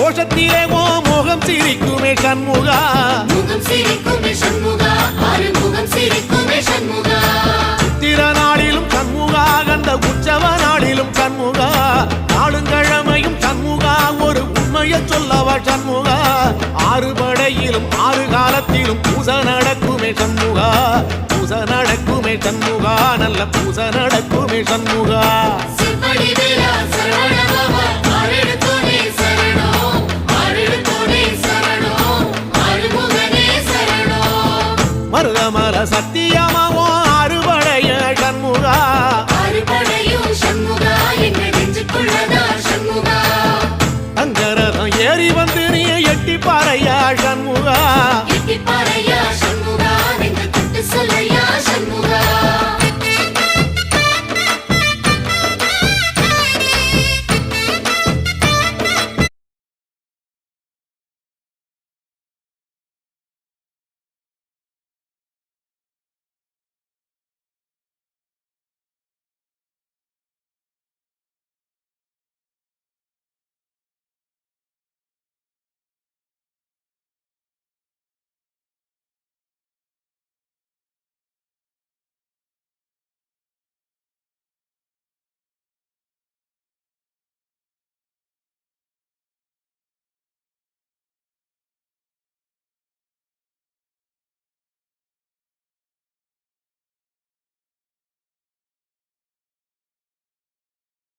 கோஷத்திலே ஓ முகம் சிரிக்குமே சண்முகா முகம் சிரிக்குமே சண்முகா ஆறுமுகம் சிரிக்குமே சண்முகா சித்திர நாளிலும் சண்முகா கந்த உற்சவ நாளிலும் சண்முகா நாளுங்கிழமையும் சண்முகா ஒரு உண்மையை சொல்லவா சண்முகா ஆறு படையிலும் ஆறு காலத்திலும் பூச நடக்குமே சண்முகா பூச நடக்குமே சண்முகா நல்ல பூச நடக்குமே சண்முகா சிவடி வேலா சரவணபவா ஆரெடுத்தோனே சரணம் ஆரெடுத்தோனே சரணம் ஆறுமுகனே சரணம் மருதமல சத்தியமாவோ அறுபடைய சண்முகா அறுபடையும் சண்முகா எங்க நெஞ்சுக்குள்ளதா சண்முகா தங்கரதம் ஏறி வந்து நீ எட்டி பாறையா சண்முகா எட்டி பாறையா